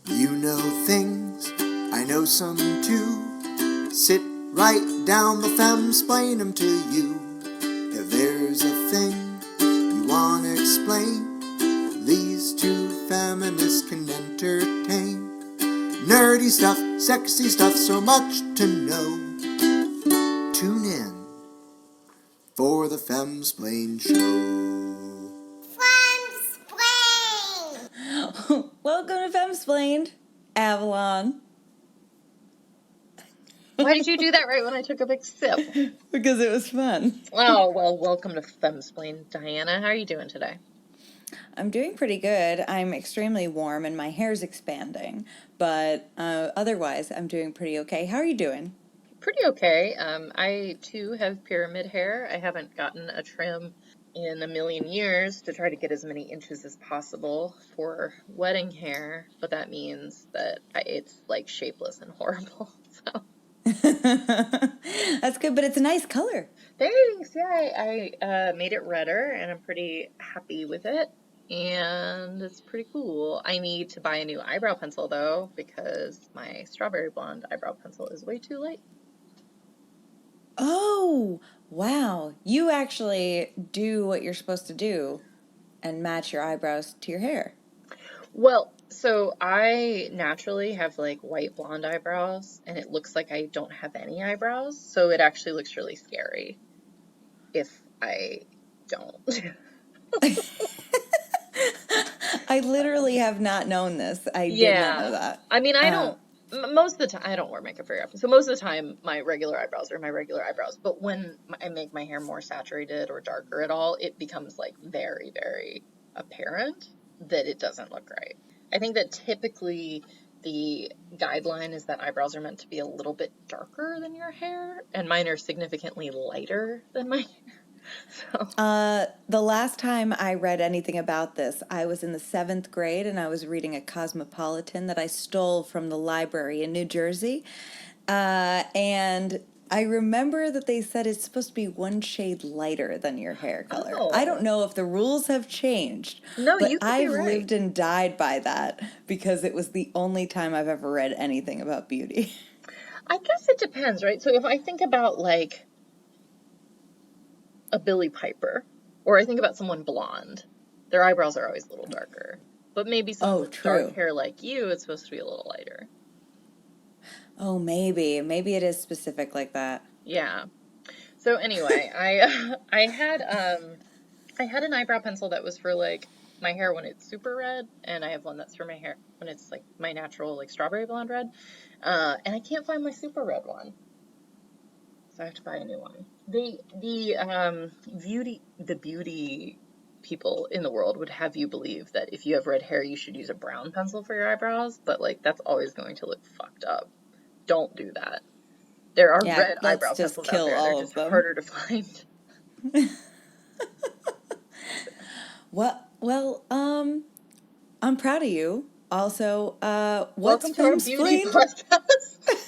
You know things, I know some too. Sit right down, the femsplain 'em to you. If there's a thing you wanna explain, these two feminists can entertain. Nerdy stuff, sexy stuff, so much to know. Tune in for the Femsplain Show. Femsplain! Welcome to Femsplained, Avalon. Why did you do that right when I took a big sip? Because it was fun. Oh, well, welcome to Femsplain. Diana, how are you doing today? I'm doing pretty good. I'm extremely warm and my hair's expanding. But otherwise, I'm doing pretty okay. How are you doing? Pretty okay. I, too, have pyramid hair. I haven't gotten a trim in a million years to try to get as many inches as possible for wedding hair. But that means that it's, like, shapeless and horrible, so... That's good, but it's a nice color. Thanks. Yeah, I made it redder, and I'm pretty happy with it. And it's pretty cool. I need to buy a new eyebrow pencil, though, because my strawberry blonde eyebrow pencil is way too light. Oh, wow. You actually do what you're supposed to do and match your eyebrows to your hair. Well, so I naturally have like white blonde eyebrows, and it looks like I don't have any eyebrows, so it actually looks really scary if I don't. I literally have not known this. I did not know that. I mean, I don't, most of the time, I don't wear makeup very often, so most of the time my regular eyebrows are my regular eyebrows, but when I make my hair more saturated or darker at all, it becomes like very, very apparent that it doesn't look right. I think that typically the guideline is that eyebrows are meant to be a little bit darker than your hair, and mine are significantly lighter than my hair. So. The last time I read anything about this, I was in the 7th grade and I was reading a Cosmopolitan that I stole from the library in New Jersey. And I remember that they said it's supposed to be one shade lighter than your hair color. Oh. I don't know if the rules have changed. No, but you could I've be right. lived and died by that because it was the only time I've ever read anything about beauty. I guess it depends, right? So if I think about like a Billie Piper, or I think about someone blonde, their eyebrows are always a little darker. But maybe someone with dark hair like you, it's supposed to be a little lighter. Oh, maybe. Maybe it is specific like that. Yeah. So anyway, I had an eyebrow pencil that was for like my hair when it's super red, and I have one that's for my hair when it's like my natural like strawberry blonde red. And I can't find my super red one. So I have to buy a new one. The beauty people in the world would have you believe that if you have red hair, you should use a brown pencil for your eyebrows, but like that's always going to look fucked up. Don't do that. There are red eyebrow pencils out there. They're just harder to find. Well, I'm proud of you. Also, welcome to our beauty podcast.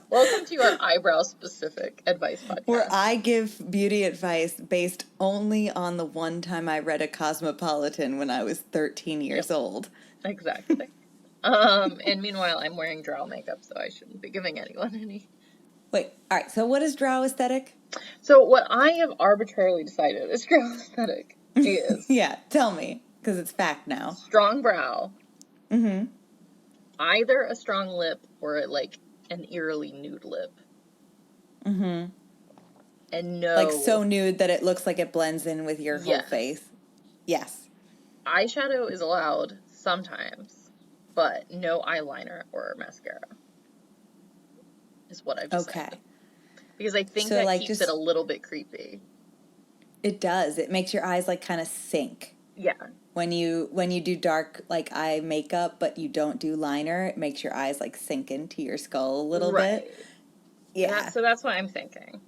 Welcome to our eyebrow-specific advice podcast. Where I give beauty advice based only on the one time I read a Cosmopolitan when I was 13 years old. Exactly. And meanwhile, I'm wearing drow makeup, so I shouldn't be giving anyone any. Wait, all right, so what is drow aesthetic? So what I have arbitrarily decided is drow aesthetic is... Yeah, tell me, because it's fact now. Strong brow. Mm-hmm. Either a strong lip or like an eerily nude lip. Mm-hmm. And no... Like so nude that it looks like it blends in with your whole face. Yes. Eyeshadow is allowed sometimes, but no eyeliner or mascara. Is what I've decided. Okay. Because I think that keeps it a little bit creepy. It does. It makes your eyes like kind of sink. Yeah. When you do dark like eye makeup, but you don't do liner, it makes your eyes like sink into your skull a little bit. Yeah. So that's what I'm thinking.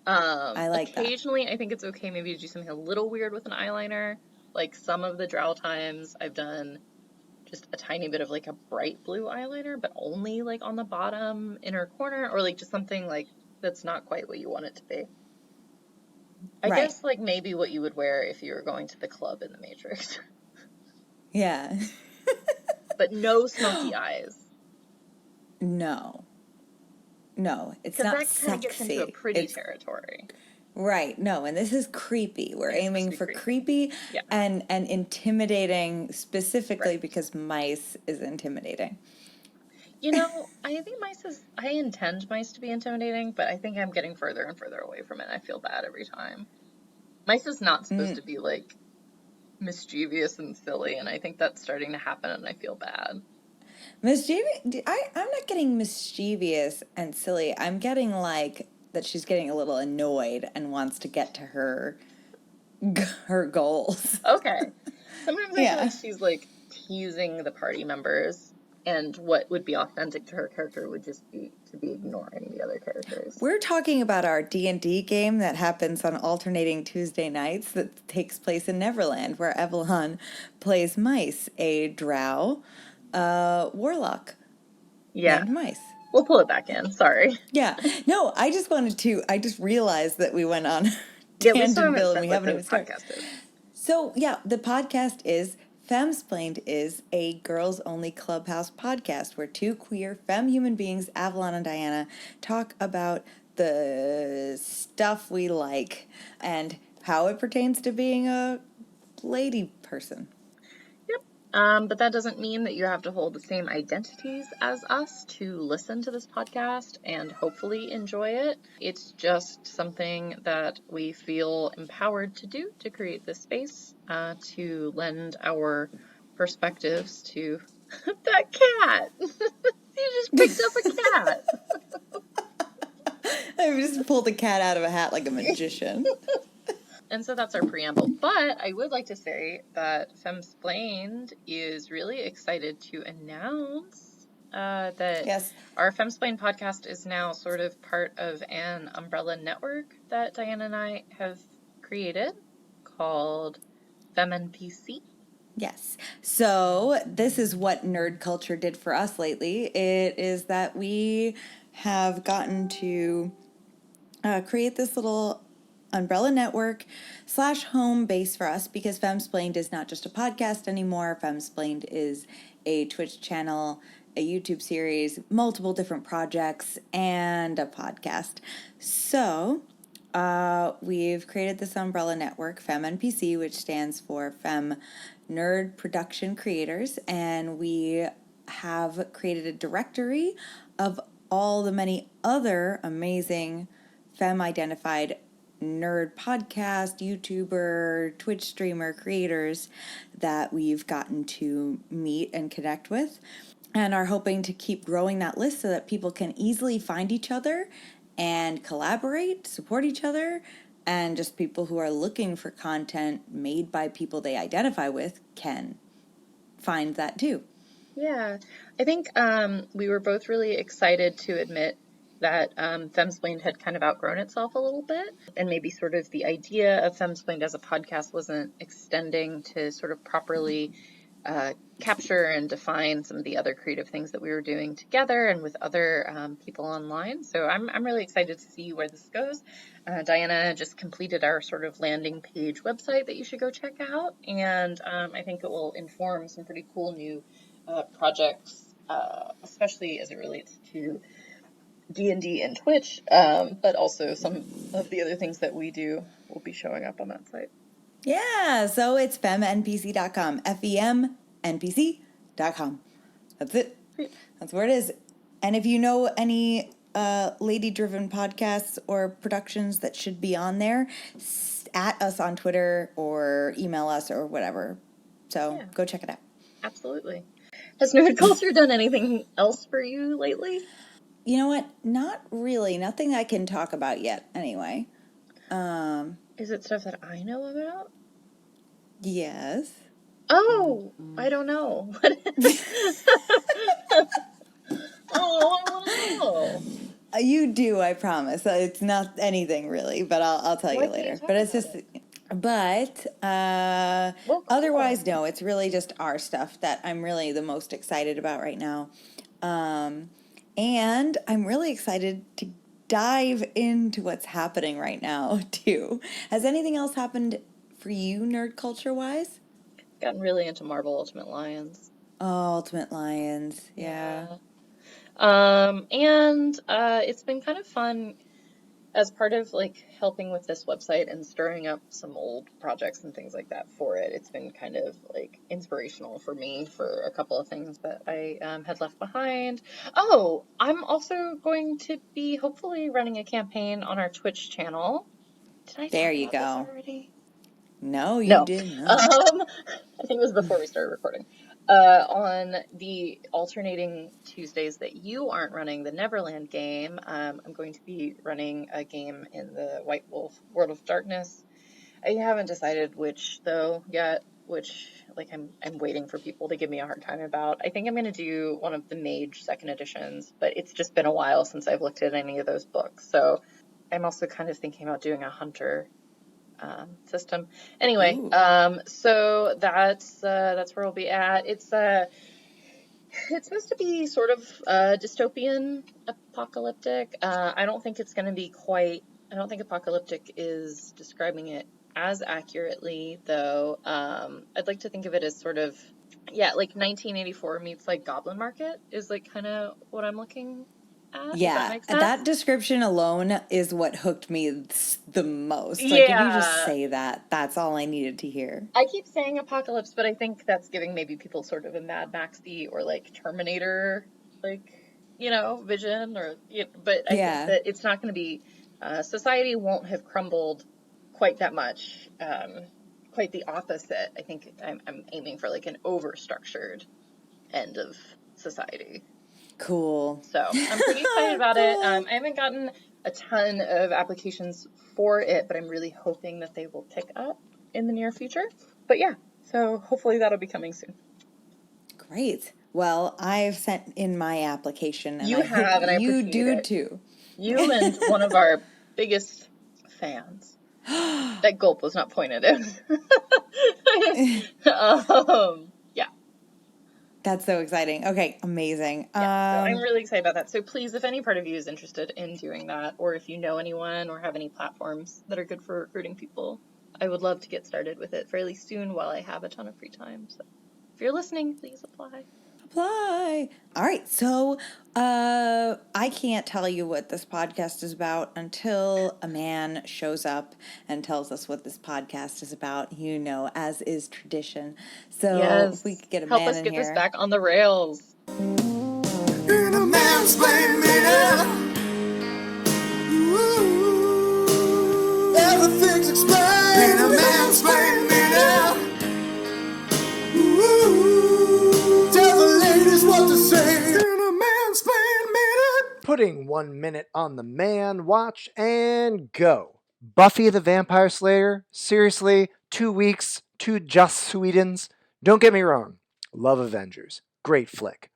I like occasionally, I think it's okay maybe to do something a little weird with an eyeliner. Like some of the drow times, I've done just a tiny bit of like a bright blue eyeliner, but only like on the bottom inner corner, or like just something like that's not quite what you want it to be. I guess like maybe what you would wear if you were going to the club in the Matrix. Yeah. But no smoky eyes. No. No, it's Because not that kind of gets into a sexy. pretty territory. Right. No, and this is creepy. We're It's aiming supposed for to be creepy Yeah. and intimidating, specifically Right. because mice is intimidating. You know, I think I intend mice to be intimidating, but I think I'm getting further and further away from it. I feel bad every time. Mice is not supposed to be like mischievous and silly, and I think that's starting to happen, and I feel bad. Mischievous? I'm not getting mischievous and silly. I'm getting like that she's getting a little annoyed and wants to get to her goals. Okay. Sometimes I feel Yeah. like she's like teasing the party members, and what would be authentic to her character would just be to be ignoring the other characters. We're talking about our D&D game that happens on alternating Tuesday nights that takes place in Neverland, where Avalon plays Mice, a drow warlock named Mice. We'll pull it back in. Sorry. Yeah. No, I just realized that we went on Yeah, we still haven't Tangent-ville and said we what haven't the even started. podcast is. So, yeah, the podcast is Femsplained is a girls-only clubhouse podcast where two queer femme human beings, Avalon and Diana, talk about the stuff we like and how it pertains to being a lady person. Yep. But that doesn't mean that you have to hold the same identities as us to listen to this podcast and hopefully enjoy it. It's just something that we feel empowered to do, to create this space, to lend our perspectives to that cat. You just picked up a cat. I just pulled a cat out of a hat like a magician. And so that's our preamble. But I would like to say that Femsplained is really excited to announce that our Femsplained podcast is now sort of part of an umbrella network that Diana and I have created called FemNPC. Yes. So this is what nerd culture did for us lately. It is that we have gotten to create this little umbrella network / home base for us, because Femsplained is not just a podcast anymore. Femsplained is a Twitch channel, a YouTube series, multiple different projects, and a podcast. So we've created this umbrella network, FemNPC, which stands for Fem Nerd Production Creators, and we have created a directory of all the many other amazing femme-identified nerd podcast, YouTuber, Twitch streamer creators that we've gotten to meet and connect with, and are hoping to keep growing that list so that people can easily find each other and collaborate, support each other, and just people who are looking for content made by people they identify with can find that too. Yeah, I think we were both really excited to admit that Femsplained had kind of outgrown itself a little bit, and maybe sort of the idea of Femsplained as a podcast wasn't extending to sort of properly capture and define some of the other creative things that we were doing together and with other people online. So I'm really excited to see where this goes. Diana just completed our sort of landing page website that you should go check out, and I think it will inform some pretty cool new projects, especially as it relates to D&D and Twitch, but also some of the other things that we do will be showing up on that site. Yeah, so it's femnpc.com, FEMNPC.com. That's it. That's where it is. And if you know any lady-driven podcasts or productions that should be on there, at us on Twitter or email us or whatever. So go check it out. Absolutely. Has nerd culture done anything else for you lately? You know what? Not really. Nothing I can talk about yet, anyway. Is it stuff that I know about? Yes. Oh, I don't know. Oh, I want to know. You do, I promise. It's not anything really, but I'll tell you later. But it's just... But otherwise, no, it's really just our stuff that I'm really the most excited about right now. And I'm really excited to dive into what's happening right now, too. Has anything else happened for you, nerd culture-wise? Gotten really into Marvel Ultimate Lions. Oh, Ultimate Lions. Yeah. And it's been kind of fun as part of like helping with this website and stirring up some old projects and things like that for it. It's been kind of like inspirational for me for a couple of things that I had left behind. Oh, I'm also going to be hopefully running a campaign on our Twitch channel. Did I There talk you about this go. already? No, you No. did not. I think it was before we started recording. On the alternating Tuesdays that you aren't running the Neverland game, I'm going to be running a game in the White Wolf World of Darkness. I haven't decided which though yet, which like I'm waiting for people to give me a hard time about. I think I'm going to do one of the Mage second editions, but it's just been a while since I've looked at any of those books. So I'm also kind of thinking about doing a Hunter system. Anyway, Ooh. so that's where we'll be at. It's supposed to be sort of dystopian, apocalyptic. I don't think it's going to be quite. I don't think apocalyptic is describing it as accurately, though. I'd like to think of it as sort of, yeah, like 1984 meets like Goblin Market is like kind of what I'm looking at, if that Yeah, makes sense. that description alone is what hooked me the most. Like, if you just Yeah. say that, that's all I needed to hear. I keep saying apocalypse, but I think that's giving maybe people sort of a Mad Maxy or like Terminator, like, vision or, but I think Yeah. that it's not going to be, society won't have crumbled quite that much. Quite the opposite. I think I'm aiming for like an over-structured end of society. Cool. So I'm pretty excited about it. Cool. I haven't gotten a ton of applications for it, but I'm really hoping that they will pick up in the near future. But yeah, so hopefully that'll be coming soon. Great. Well, I've sent in my application, and You I hope have, and I you appreciate do it. too. You and one of our biggest fans. That gulp was not pointed at. Yeah. That's so exciting. Okay, amazing. Yeah, so I'm really excited about that. So please, if any part of you is interested in doing that, or if you know anyone or have any platforms that are good for recruiting people, I would love to get started with it fairly soon while I have a ton of free time. So if you're listening, please apply. Apply. All right, so I can't tell you what this podcast is about until a man shows up and tells us what this podcast is about, as is tradition. So if we Yes. could get a Help man us in get this here. back on the rails. In a mansplain minute, ooh, everything's explained. In a mansplain minute, ooh, tell the ladies what to say. In a mansplain minute. Putting 1 minute on the man watch and go. Buffy the Vampire Slayer? Seriously? 2 weeks? 2 Joss Whedons? Don't get me wrong. Love Avengers. Great flick.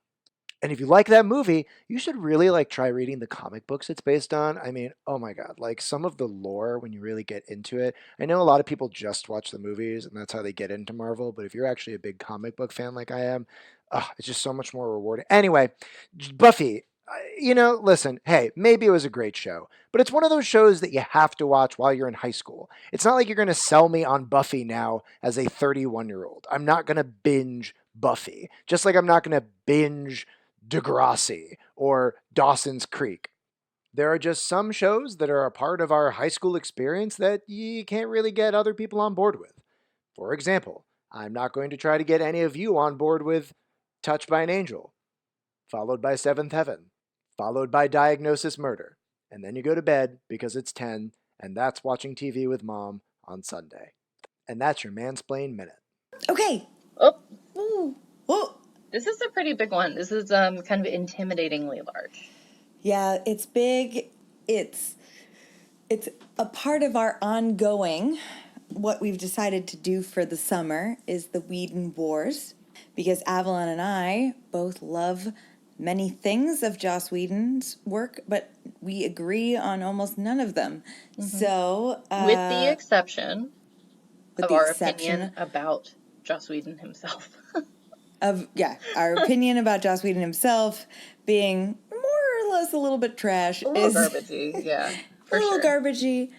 And if you like that movie, you should really try reading the comic books it's based on. I mean, oh my god, some of the lore when you really get into it. I know a lot of people just watch the movies and that's how they get into Marvel, but if you're actually a big comic book fan like I am, it's just so much more rewarding. Anyway, Buffy, listen, hey, maybe it was a great show, but it's one of those shows that you have to watch while you're in high school. It's not like you're going to sell me on Buffy now as a 31-year-old. I'm not going to binge Buffy, just like I'm not going to binge Degrassi or Dawson's Creek. There are just some shows that are a part of our high school experience that you can't really get other people on board with. For example, I'm not going to try to get any of you on board with Touched by an Angel, followed by Seventh Heaven, followed by Diagnosis Murder, and then you go to bed because it's 10, and that's watching TV with mom on Sunday. And that's your Mansplain Minute. Okay. Oh, Ooh. Whoa. this is a pretty big one. This is kind of intimidatingly large. Yeah, it's big. It's a part of our ongoing. What we've decided to do for the summer is the Whedon Wars, because Avalon and I both love many things of Joss Whedon's work, but we agree on almost none of them. So, With the exception with of the our exception opinion about Joss Whedon himself. of, our opinion about Joss Whedon himself being more or less a little bit trash, A little garbagey, yeah, for a little sure. garbagey,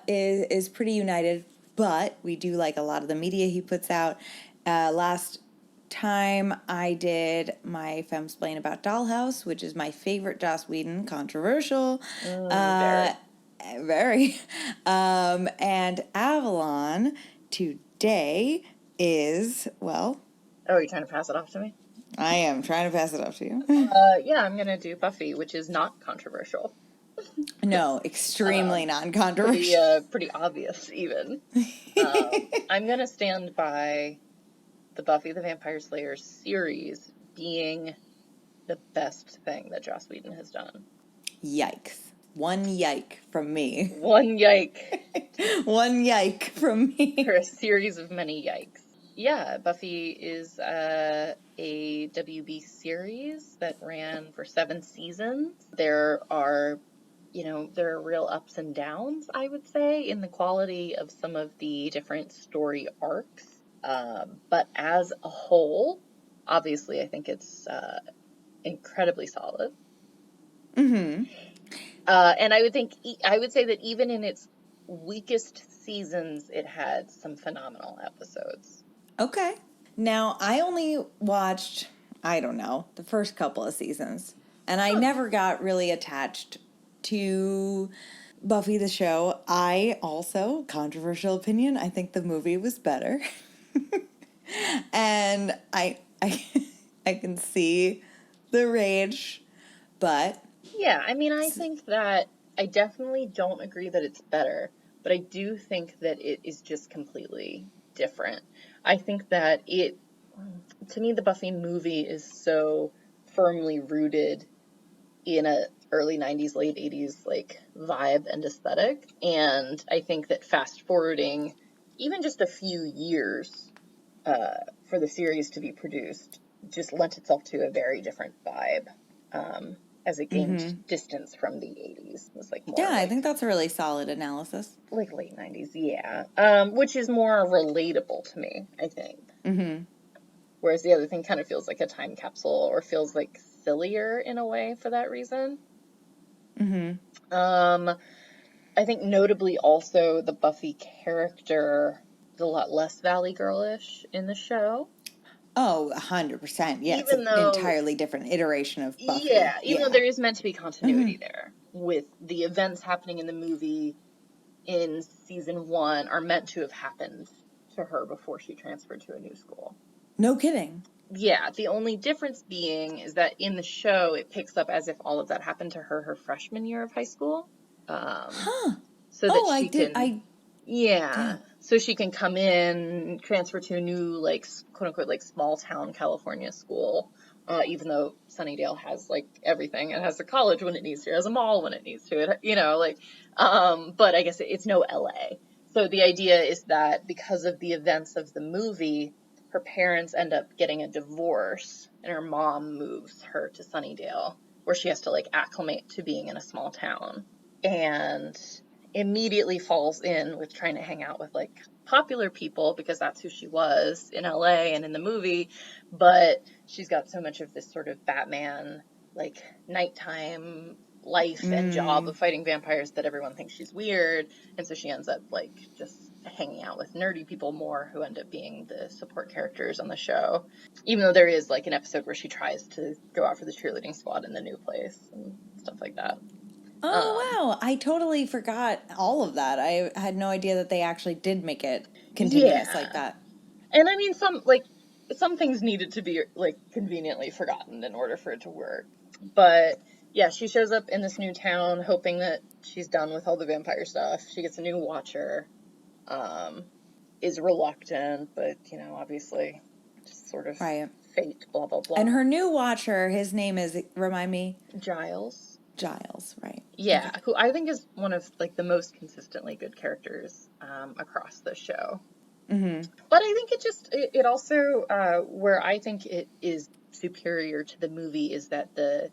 is pretty united, but we do like a lot of the media he puts out. Last time I did my Femsplain about Dollhouse, which is my favorite Joss Whedon, controversial. Very. Very. And Avalon today is, well, Oh, are you trying to pass it off to me? I am trying to pass it off to you. Yeah, I'm gonna do Buffy, which is not controversial. No, extremely non-controversial. Pretty obvious, even. I'm gonna stand by the Buffy the Vampire Slayer series being the best thing that Joss Whedon has done. Yikes. One yike from me. One yike. One yike from me. For a series of many yikes. Yeah, Buffy is a WB series that ran for 7 seasons. There are real ups and downs, I would say, in the quality of some of the different story arcs. But as a whole, obviously, I think it's incredibly solid. Mm-hmm. And I would say that even in its weakest seasons, it had some phenomenal episodes. Okay. Now, I only watched, I don't know, the first couple of seasons. And I never got really attached to Buffy the show. I also, controversial opinion, I think the movie was better. And I can see the rage, but Yeah, I mean, I think that I definitely don't agree that it's better, but I do think that it is just completely different. I think that to me, the Buffy movie is so firmly rooted in a early 90s, late 80s, like, vibe and aesthetic. And I think that fast forwarding even just a few years for the series to be produced just lent itself to a very different vibe. As it gained distance from the 80s. It was like more I think that's a really solid analysis. like late 90s, yeah. Which is more relatable to me, I think. Mm-hmm. Whereas the other thing kind of feels like a time capsule or feels like sillier in a way for that reason. Mm-hmm. I think notably also the Buffy character is a lot less Valley Girlish in the show. Oh, 100%. Yeah, it's Even an though, entirely different iteration of Buffy. yeah, even though there is meant to be continuity Mhm. there with the events happening in the movie in season 1 are meant to have happened to her before she transferred to a new school. No kidding. Yeah, the only difference being is that in the show it picks up as if all of that happened to her freshman year of high school. So that she can, Yeah. so she can come in, transfer to a new, like, quote unquote, like, small town California school. Even though Sunnydale has, like, everything. It has a college when it needs to, it has a mall when it needs to, but I guess it's no LA. So the idea is that because of the events of the movie, her parents end up getting a divorce and her mom moves her to Sunnydale, where she has to, like, acclimate to being in a small town. And immediately falls in with trying to hang out with, like, popular people because that's who she was in LA and in the movie, but she's got so much of this sort of Batman, like, nighttime life and job of fighting vampires that everyone thinks she's weird, and so she ends up, like, just hanging out with nerdy people more who end up being the support characters on the show, even though there is, like, an episode where she tries to go out for the cheerleading squad in the new place and stuff like that. Oh, wow. I totally forgot all of that. I had no idea that they actually did make it continuous like that. And I mean, some things needed to be, like, conveniently forgotten in order for it to work. But yeah, she shows up in this new town hoping that she's done with all the vampire stuff. She gets a new watcher, is reluctant, but, obviously just sort of fate, blah, blah, blah. And her new watcher, his name is, remind me? Giles, right. Yeah, okay. Who I think is one of, like, the most consistently good characters across the show. Mm-hmm. But I think it also, where I think it is superior to the movie is that the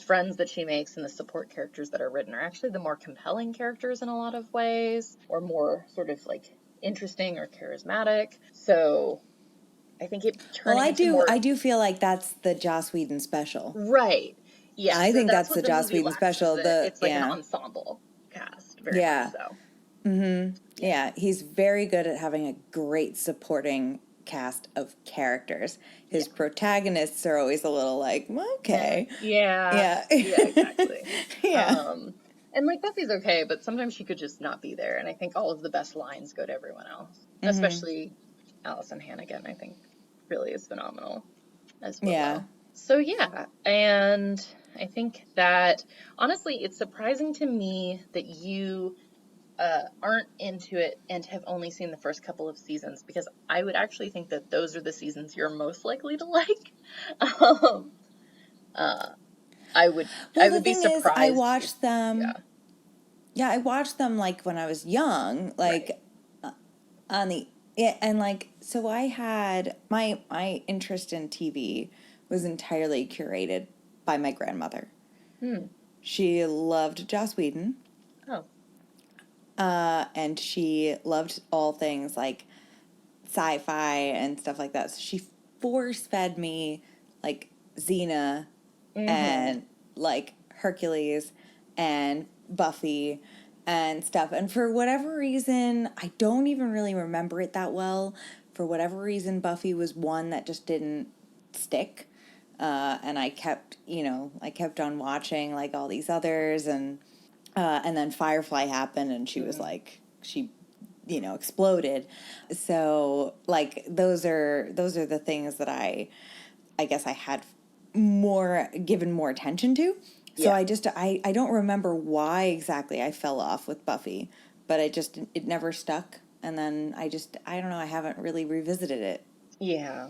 friends that she makes and the support characters that are written are actually the more compelling characters in a lot of ways, or more sort of, like, interesting or charismatic. So I think it turns I do feel like that's the Joss Whedon special. Right. Yeah. I think that's what the Joss Whedon special. It's like an ensemble cast, very much so. Mm-hmm. Yeah, he's very good at having a great supporting cast of characters. His protagonists are always a little like, okay. Yeah. Yeah. Yeah, exactly. Yeah. And like Buffy's okay, but sometimes she could just not be there. And I think all of the best lines go to everyone else, especially Allison Hannigan. I think really is phenomenal as Yeah. Willow. So yeah, and I think that honestly, it's surprising to me that you aren't into it and have only seen the first couple of seasons, because I would actually think that those are the seasons you're most likely to like. Um, uh, I would Well, I the would be thing is, I surprised if, watched them. yeah, Yeah, I watched them like when I was young, right. like on the yeah, and like so I had my interest in TV was entirely curated by my grandmother. Hmm. She loved Joss Whedon, Oh. and she loved all things like sci-fi and stuff like that. So she force fed me like Xena Mm-hmm. and like Hercules and Buffy and stuff. And for whatever reason, I don't even really remember it that well. For whatever reason, Buffy was one that just didn't stick. And I kept, I kept on watching like all these others, and then Firefly happened, and she was Mm. like, she exploded. So like those are the things that I guess I had given more attention to. So Yeah. I don't remember why exactly I fell off with Buffy, but it never stuck. And then I don't know, I haven't really revisited it. Yeah.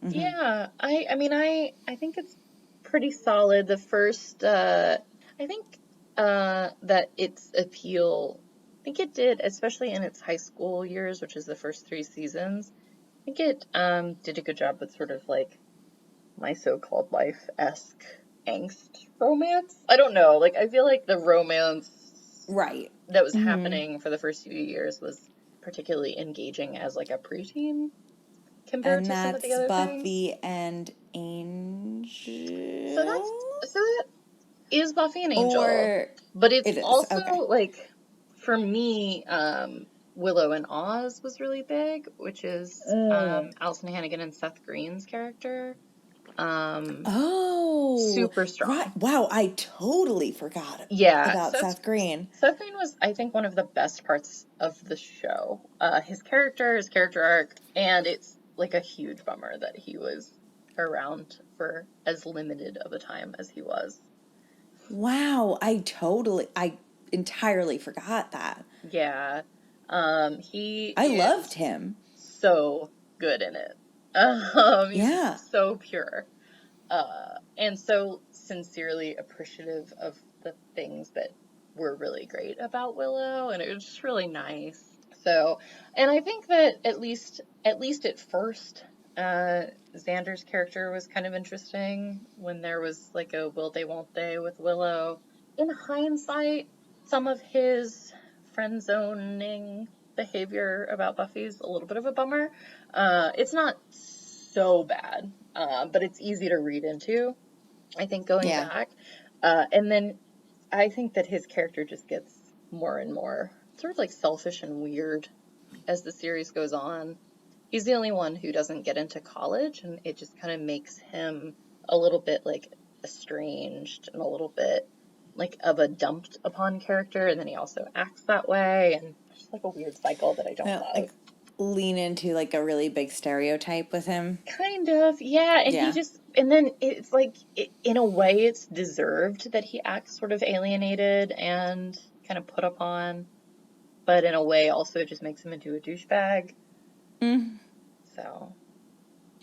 Yeah. I think it's pretty solid. The first I think that its appeal, I think it did, especially in its high school years, which is the first 3 seasons. I think it did a good job with sort of like my so-called life-esque angst romance. I don't know. Like I feel like the romance Right. that was happening for the first few years was particularly engaging as like a preteen compared And to some of the that's other things. Buffy and So Angel? that is Buffy and Angel, Or but it's it is. also Okay. like for me, Willow and Oz was really big, which is Alison Hannigan and Seth Green's character. Um, Oh, Super right. strong. Wow, I totally forgot Yeah, about Seth Green. Seth Green was, I think, one of the best parts of the show. His character arc, and it's like a huge bummer that he was around for as limited of a time as he was. Wow, I entirely forgot that. Yeah, he I loved is him. so good in it. He's Yeah. so pure, and so sincerely appreciative of the things that were really great about Willow, and it was just really nice. So, and I think that at least at first, Xander's character was kind of interesting when there was like a will they won't they with Willow. In hindsight, some of his friend zoning behavior about Buffy's a little bit of a bummer. It's not so bad, but it's easy to read into, I think, going Yeah. back. And then I think that his character just gets more and more sort of like selfish and weird as the series goes on. He's the only one who doesn't get into college, and it just kind of makes him a little bit like estranged and a little bit like of a dumped upon character, and then he also acts that way, and just like a weird cycle that I don't love. Like lean into like a really big stereotype with him. Kind of, yeah, and Yeah. and then it's like, in a way, it's deserved that he acts sort of alienated and kind of put upon, but in a way also it just makes him into a douchebag. So,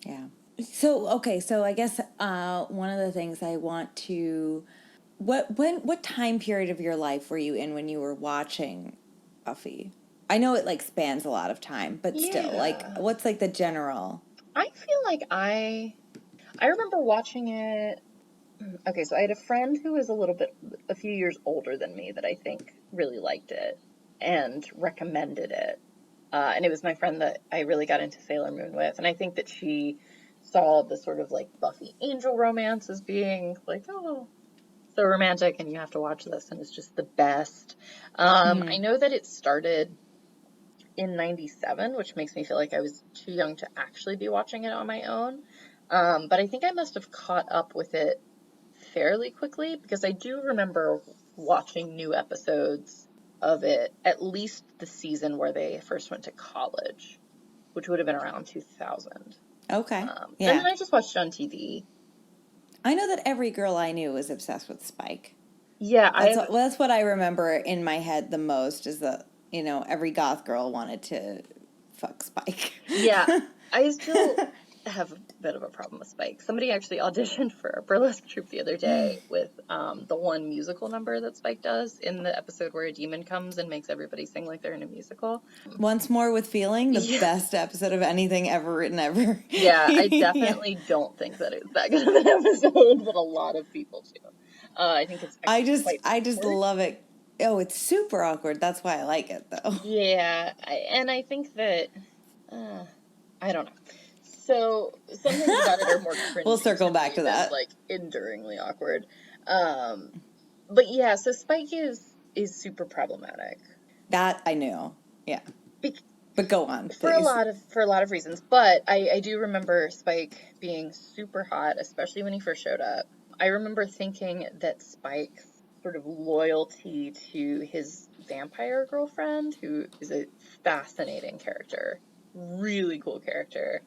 Yeah. So, okay, so I guess one of the things I want to what time period of your life were you in when you were watching Buffy? I know it like spans a lot of time, but still, like yeah, what's like the general? I feel like I remember watching it. Okay, so I had a friend who was a few years older than me that I think really liked it and recommended it. And it was my friend that I really got into Sailor Moon with. And I think that she saw the sort of like Buffy Angel romance as being like, oh, so romantic, and you have to watch this, and it's just the best. I know that it started in 97, which makes me feel like I was too young to actually be watching it on my own. But I think I must have caught up with it fairly quickly because I do remember watching new episodes of it, at least the season where they first went to college, which would have been around 2000. Okay. And Yeah. then I just watched it on TV. I know that every girl I knew was obsessed with Spike. Yeah, That's what I remember in my head the most is that, every goth girl wanted to fuck Spike. yeah, I still have a bit of a problem with Spike. Somebody actually auditioned for a burlesque troupe the other day with the one musical number that Spike does in the episode where a demon comes and makes everybody sing like they're in a musical. Once More with Feeling, the best episode of anything ever written ever. Yeah, I definitely don't think that it's that good of an episode, but a lot of people do. I think it's actually I just love it. Oh, it's super awkward. That's why I like it, though. Yeah, and I think that I don't know. So some things about it are more cringy. We'll circle back to that. Like enduringly awkward. But yeah, so Spike is super problematic. That I knew. Yeah. But go on, please. For a lot of reasons. But I do remember Spike being super hot, especially when he first showed up. I remember thinking that Spike's sort of loyalty to his vampire girlfriend, who is a fascinating character, really cool character,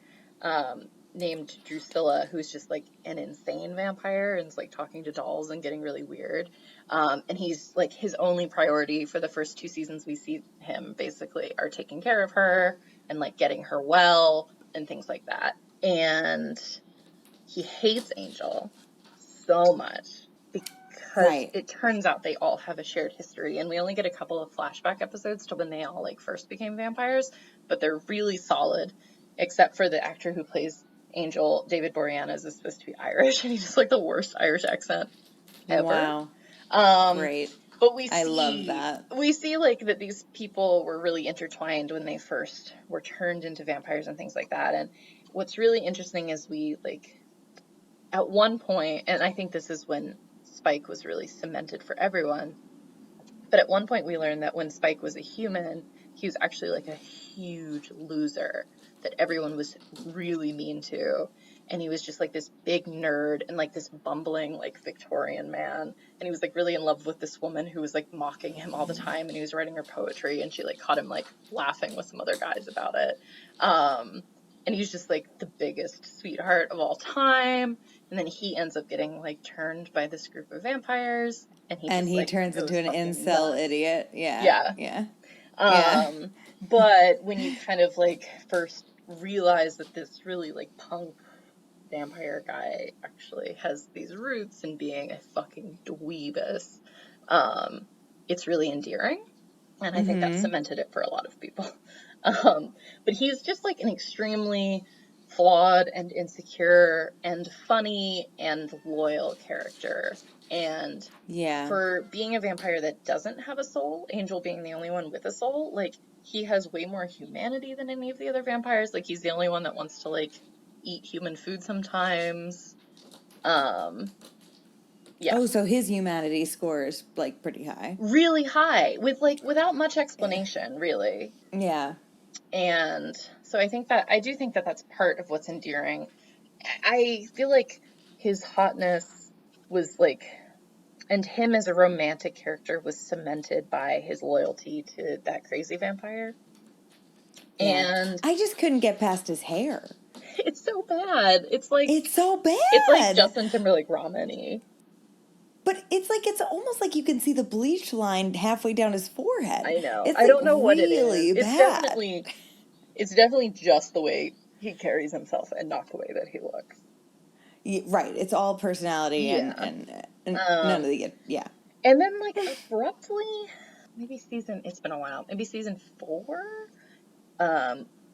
named Drusilla, who's just like an insane vampire and is like talking to dolls and getting really weird. And he's like, his only priority for the first 2 seasons we see him basically are taking care of her and like getting her well and things like that. And he hates Angel so much because it turns out they all have a shared history, and we only get a couple of flashback episodes to when they all like first became vampires, but they're really solid, except for the actor who plays Angel, David Boreanaz, is supposed to be Irish, and he does like the worst Irish accent ever. Wow. Great. But I love that. We see like that these people were really intertwined when they first were turned into vampires and things like that. And what's really interesting is we like at one point, and I think this is when Spike was really cemented for everyone, but at one point we learned that when Spike was a human, he was actually like a huge loser that everyone was really mean to, and he was just like this big nerd and like this bumbling like Victorian man, and he was like really in love with this woman who was like mocking him all the time, and he was writing her poetry, and she like caught him like laughing with some other guys about it, and he's just like the biggest sweetheart of all time. And then he ends up getting like turned by this group of vampires, and he turns into an incel nuts. Idiot. Yeah. But when you kind of like first realize that this really like punk vampire guy actually has these roots in being a fucking dweebus, it's really endearing, and I think that cemented it for a lot of people. But he's just like an extremely flawed and insecure and funny and loyal character. And for being a vampire that doesn't have a soul, Angel being the only one with a soul, like he has way more humanity than any of the other vampires. Like he's the only one that wants to like eat human food sometimes. Yeah. Oh, so his humanity score is like pretty high. Really high, with like without much explanation, really. Yeah. And so I do think that that's part of what's endearing. I feel like his hotness was like, and him as a romantic character was cemented by his loyalty to that crazy vampire. Yeah. And I just couldn't get past his hair. It's so bad. It's so bad. It's like Justin Timberlake ramen-y. But it's almost like you can see the bleach line halfway down his forehead. I know. It's I don't know what it really is. Bad. It's definitely just the way he carries himself and not the way that he looks. Yeah, right. It's all personality and none of the And then like abruptly, it's been a while. Maybe season 4,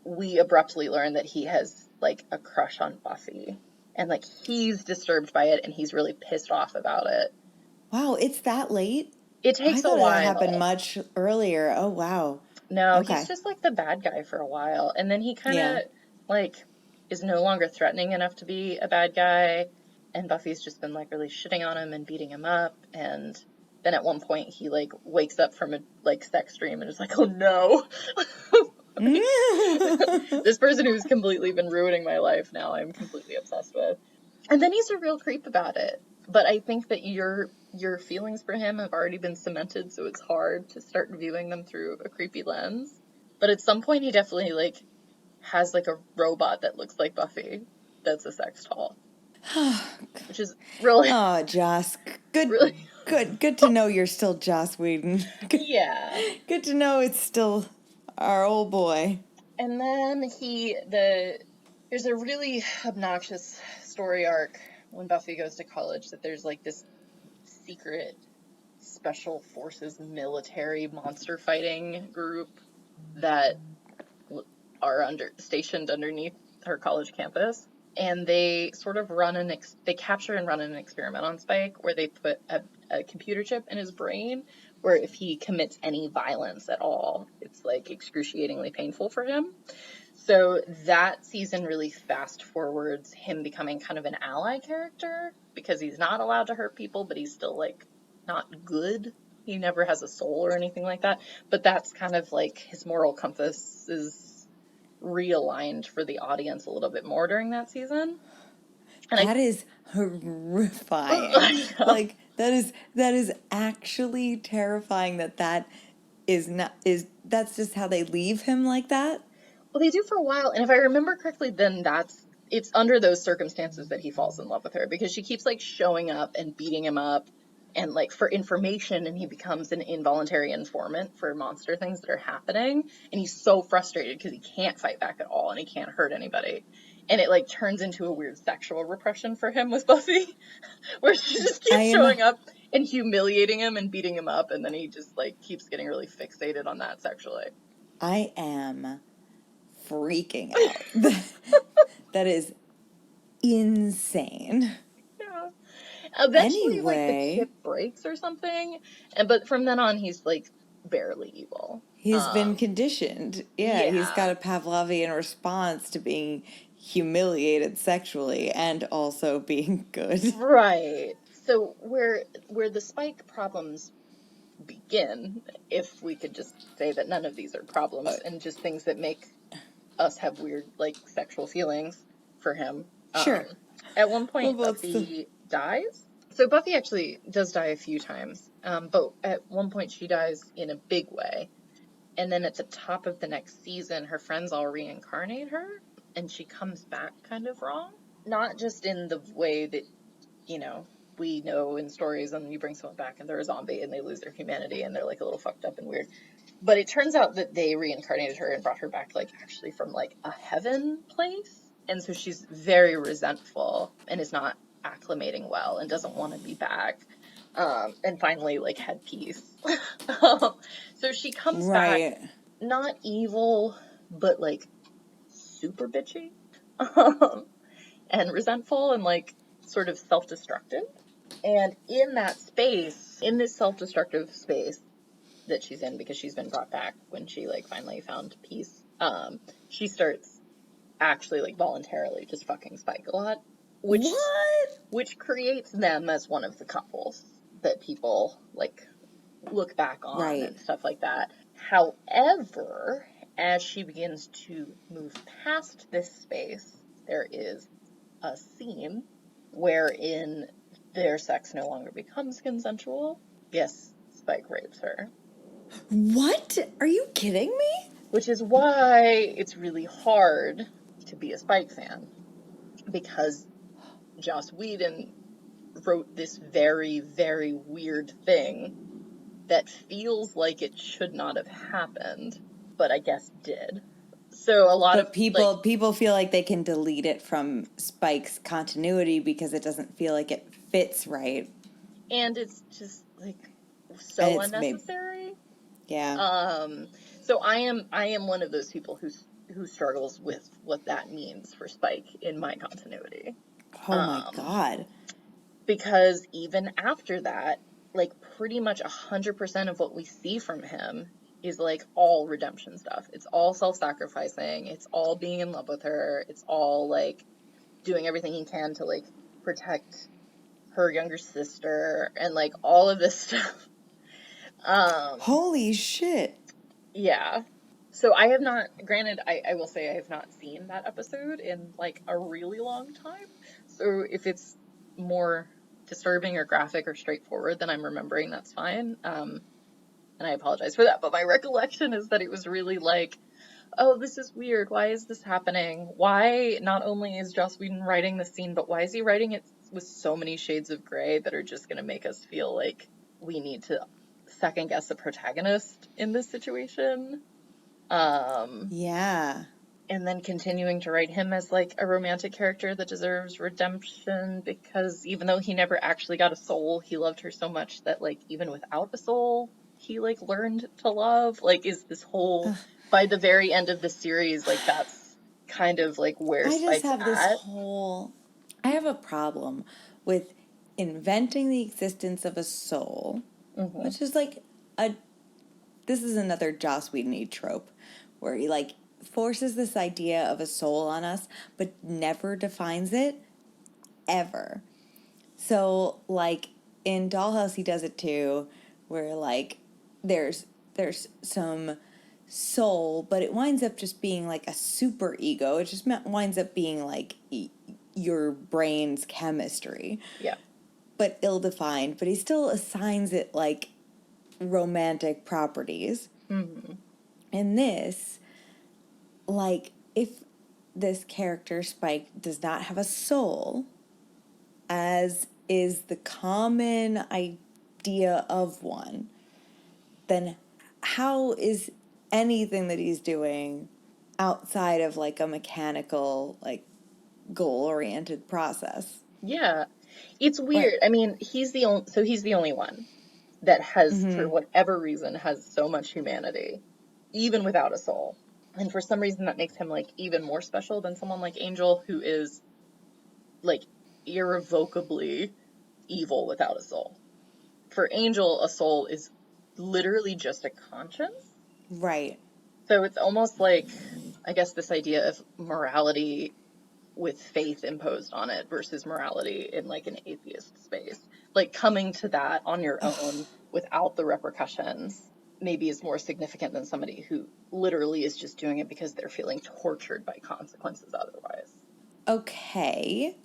we abruptly learn that he has like a crush on Buffy, and like he's disturbed by it and he's really pissed off about it. Wow, it's that late? It takes a while. It happened much earlier. Oh wow. No, he's just like the bad guy for a while, and then he kind of like is no longer threatening enough to be a bad guy, and Buffy's just been like really shitting on him and beating him up, and then at one point he like wakes up from a like sex dream and is like, oh no. This person who's completely been ruining my life now, I'm completely obsessed with. And then he's a real creep about it. But I think that your feelings for him have already been cemented, so it's hard to start viewing them through a creepy lens. But at some point, he definitely like has like a robot that looks like Buffy. That's a sex doll, which is really, Oh, Joss, really, good to know you're still Joss Whedon. yeah. Good to know it's still our old boy. And then there's a really obnoxious story arc when Buffy goes to college that there's like this secret special forces military monster fighting group that are stationed underneath her college campus, and they sort of they capture and run an experiment on Spike where they put a computer chip in his brain where if he commits any violence at all, it's like excruciatingly painful for him. So that season really fast forwards him becoming kind of an ally character because he's not allowed to hurt people, but he's still like not good. He never has a soul or anything like that. But that's kind of like his moral compass is realigned for the audience a little bit more during that season. And That is horrifying. I Like that is actually terrifying that is not is that's just how they leave him like that. Well, they do for a while, and if I remember correctly, then it's under those circumstances that he falls in love with her because she keeps like showing up and beating him up and like for information, and he becomes an involuntary informant for monster things that are happening, and he's so frustrated because he can't fight back at all and he can't hurt anybody. And it like turns into a weird sexual repression for him with Buffy, where she just keeps showing up and humiliating him and beating him up, and then he just like keeps getting really fixated on that sexually. I am freaking out. That is insane. Yeah. Eventually, Anyway, like the chip breaks or something, but from then on, he's like barely evil. He's been conditioned. Yeah, yeah. he's got a Pavlovian response to being humiliated sexually and also being good. Right. So where the Spike problems begin, if we could just say that none of these are problems and just things that make us have weird like sexual feelings for him. Sure. At one point, Buffy dies. So Buffy actually does die a few times, but at one point she dies in a big way. And then at the top of the next season, her friends all reincarnate her, and she comes back kind of wrong. Not just in the way that, we know in stories and you bring someone back and they're a zombie and they lose their humanity and they're like a little fucked up and weird. But it turns out that they reincarnated her and brought her back like actually from like a heaven place. And so she's very resentful and is not acclimating well and doesn't want to be back. And finally like had peace. So she comes back not evil, but like super bitchy and resentful and like sort of self-destructive. And in that space, in this self-destructive space that she's in because she's been brought back when she like finally found peace, she starts actually like voluntarily just fucking Spike a lot, which creates them as one of the couples that people like look back on and stuff like that. However, as she begins to move past this space, there is a scene wherein their sex no longer becomes consensual. Yes, Spike rapes her. What? Are you kidding me? Which is why it's really hard to be a Spike fan. Because Joss Whedon wrote this very, very weird thing that feels like it should not have happened, but I guess did. So a lot of people feel like they can delete it from Spike's continuity because it doesn't feel like it fits right. And it's just like so unnecessary. Yeah. So I am one of those people who struggles with what that means for Spike in my continuity. Oh my God. Because even after that, like pretty much 100% of what we see from him is like all redemption stuff. It's all self-sacrificing. It's all being in love with her. It's all like doing everything he can to like protect her younger sister and like all of this stuff. Holy shit. Yeah. So I have not, granted, I will say I have not seen that episode in like a really long time. So if it's more disturbing or graphic or straightforward than I'm remembering, that's fine. And I apologize for that. But my recollection is that it was really like, oh, this is weird. Why is this happening? Why not only is Joss Whedon writing this scene, but why is he writing it with so many shades of gray that are just going to make us feel like we need to second guess the protagonist in this situation? Yeah. And then continuing to write him as like a romantic character that deserves redemption because even though he never actually got a soul, he loved her so much that like even without a soul, he like learned to love. Like is this whole by the very end of the series, like that's kind of like where I just Spike's have this at. whole. I have a problem with inventing the existence of a soul, Mm-hmm. which is like a. This is another Joss Whedon trope, where he like forces this idea of a soul on us, but never defines it ever. So like in Dollhouse, he does it too, where like there's some soul, but it winds up just being like a super ego. It just winds up being like your brain's chemistry, Yeah. but ill defined. But he still assigns it like romantic properties. Mm-hmm. In this, like if this character Spike does not have a soul, as is the common idea of one, then how is anything that he's doing outside of like a mechanical, like goal oriented process? Yeah. It's Right. weird. I mean, he's the only one that has, for whatever reason, has so much humanity, even without a soul. And for some reason, that makes him like even more special than someone like Angel, who is like irrevocably evil without a soul. For Angel, a soul is literally just a conscience. Right. So it's almost like, I guess, this idea of morality with faith imposed on it versus morality in like an atheist space. Like coming to that on your own without the repercussions maybe is more significant than somebody who literally is just doing it because they're feeling tortured by consequences otherwise. Okay.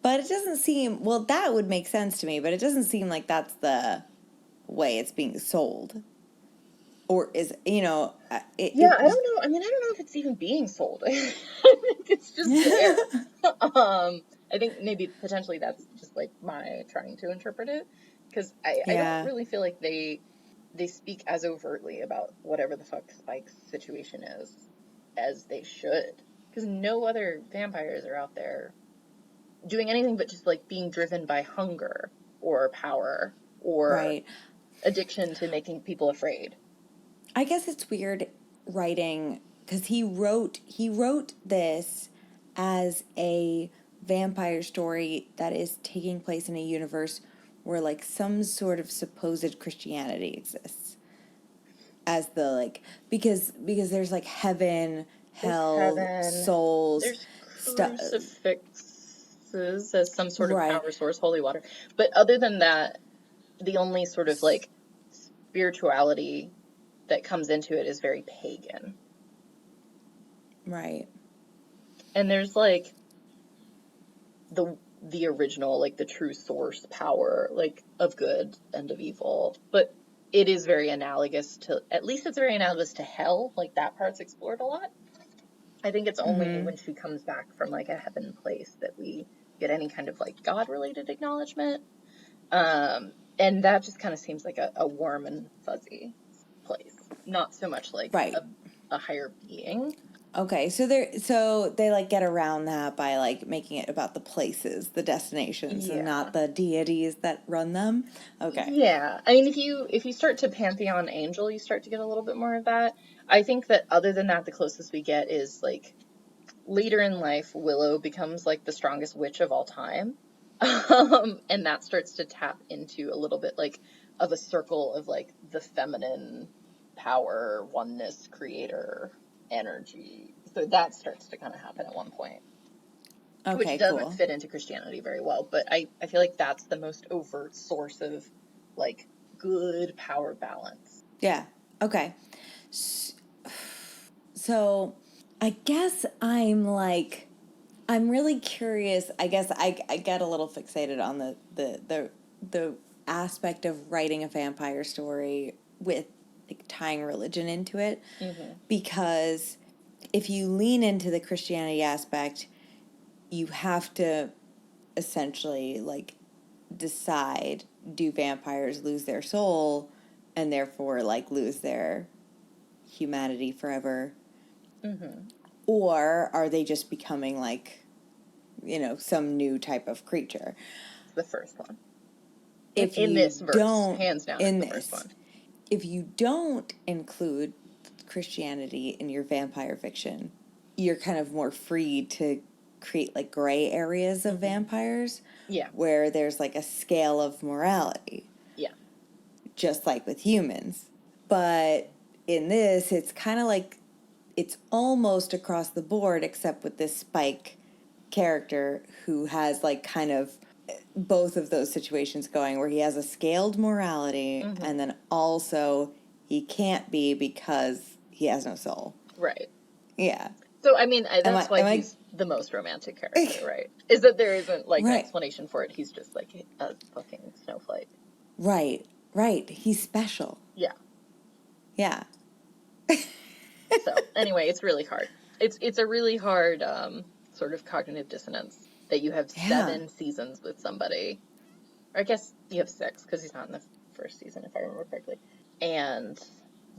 But it doesn't seem, well, that would make sense to me, but it doesn't seem like that's the way it's being sold. Or is, Yeah, I don't know. I mean, I don't know if it's even being sold. I think it's just there. I think maybe potentially that's just like my trying to interpret it because I don't yeah. really feel like they speak as overtly about whatever the fuck Spike's situation is as they should. Because no other vampires are out there doing anything but just like being driven by hunger or power or Right. addiction to making people afraid. I guess it's weird writing because he wrote this as a vampire story that is taking place in a universe where like some sort of supposed Christianity exists as the like because there's like heaven, There's hell, heaven, souls, there's stuff. crucifixes as some sort of Right. power source, holy water. But other than that, the only sort of like spirituality that comes into it is very pagan. Right. And there's like the original, like the true source power, like of good and of evil. But it is very analogous to, at least it's very analogous to hell. Like that part's explored a lot. I think it's only when she comes back from like a heaven place that we get any kind of like God related acknowledgement. And that just kind of seems like a warm and fuzzy place, not so much like Right. a higher being. Okay, so they like get around that by like making it about the places, the destinations, and Yeah. not the deities that run them. Okay. Yeah. I mean, if you start to Pantheon Angel, you start to get a little bit more of that. I think that other than that, the closest we get is like later in life, Willow becomes like the strongest witch of all time. And that starts to tap into a little bit like of a circle of like the feminine power, oneness, creator energy. So that starts to kind of happen at one point, which Okay, doesn't cool. fit into Christianity very well. But I feel like that's the most overt source of like good power balance. Yeah. Okay. So I guess I'm really curious. I guess I get a little fixated on the aspect of writing a vampire story with like tying religion into it, because if you lean into the Christianity aspect, you have to essentially like decide, do vampires lose their soul and therefore like lose their humanity forever, or are they just becoming like, some new type of creature? It's the first one. If In you this verse, don't, hands down, in it's the first this, one. if you don't include Christianity in your vampire fiction, you're kind of more free to create like gray areas of vampires. Yeah. Where there's like a scale of morality. Yeah. Just like with humans. But in this, it's kind of like it's almost across the board, except with this Spike character who has like kind of both of those situations going, where he has a scaled morality and then also he can't be because he has no soul. Right. Yeah. So, I mean, that's why he's the most romantic character, right? Is that there isn't, like, an explanation for it. He's just, like, a fucking snowflake. Right. He's special. Yeah. Yeah. So, anyway, it's really hard. It's a really hard sort of cognitive dissonance that you have 7 seasons with somebody. Or I guess you have 6, because he's not in the first season, if I remember correctly. And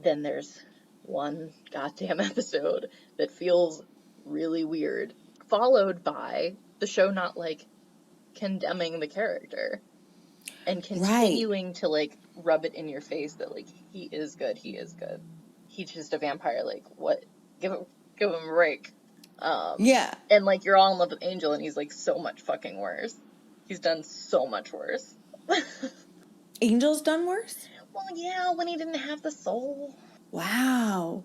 then there's one goddamn episode that feels really weird, followed by the show not, like, condemning the character and continuing to, like, rub it in your face that, like, he is good. He's just a vampire, like, what? Give him a break. And, like, you're all in love with Angel, and he's, like, so much fucking worse. He's done so much worse. Angel's done worse? Well, yeah, when he didn't have the soul. Wow.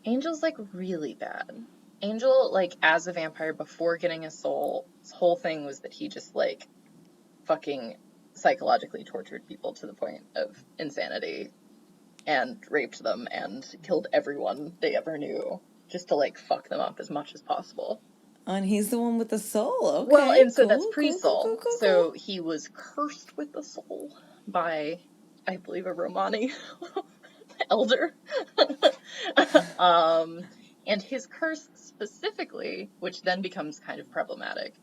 Angel's, like, really bad. Angel, like, as a vampire, before getting a soul, his whole thing was that he just, like, fucking psychologically tortured people to the point of insanity and raped them and killed everyone they ever knew just to, like, fuck them up as much as possible. And he's the one with the soul. Okay. Well, and so that's pre-soul. Cool. So he was cursed with the soul by, I believe, a Romani elder. And his curse specifically, which then becomes kind of problematic,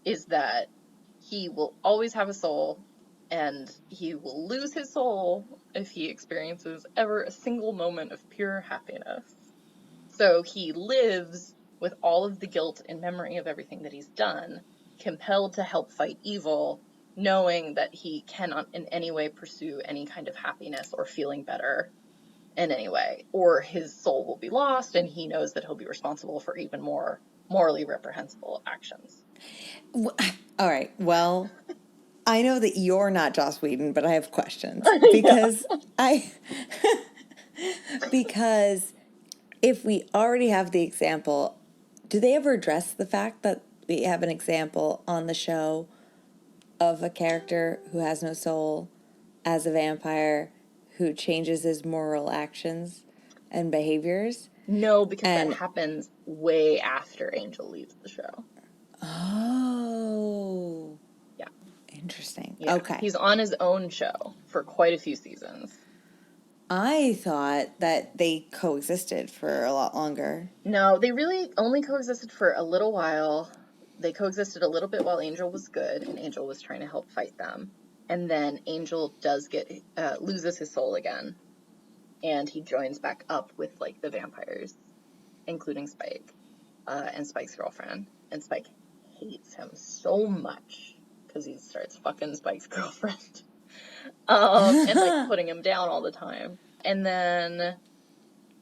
is that he will always have a soul, and he will lose his soul if he experiences ever a single moment of pure happiness. So he lives with all of the guilt and memory of everything that he's done, compelled to help fight evil, knowing that he cannot in any way pursue any kind of happiness or feeling better in any way, or his soul will be lost, and he knows that he'll be responsible for even more morally reprehensible actions. All right, well, I know that you're not Joss Whedon, but I have questions. Because if we already have the example, do they ever address the fact that we have an example on the show of a character who has no soul as a vampire who changes his moral actions and behaviors? No, because that happens way after Angel leaves the show. Oh. Yeah. Interesting. Yeah. Okay. He's on his own show for quite a few seasons. I thought that they coexisted for a lot longer. No, they really only coexisted for a little while. They coexisted a little bit while Angel was good, and Angel was trying to help fight them. And then Angel does loses his soul again, and he joins back up with, like, the vampires, including Spike, and Spike's girlfriend. And Spike hates him so much because he starts fucking Spike's girlfriend. And, like, putting him down all the time. And then,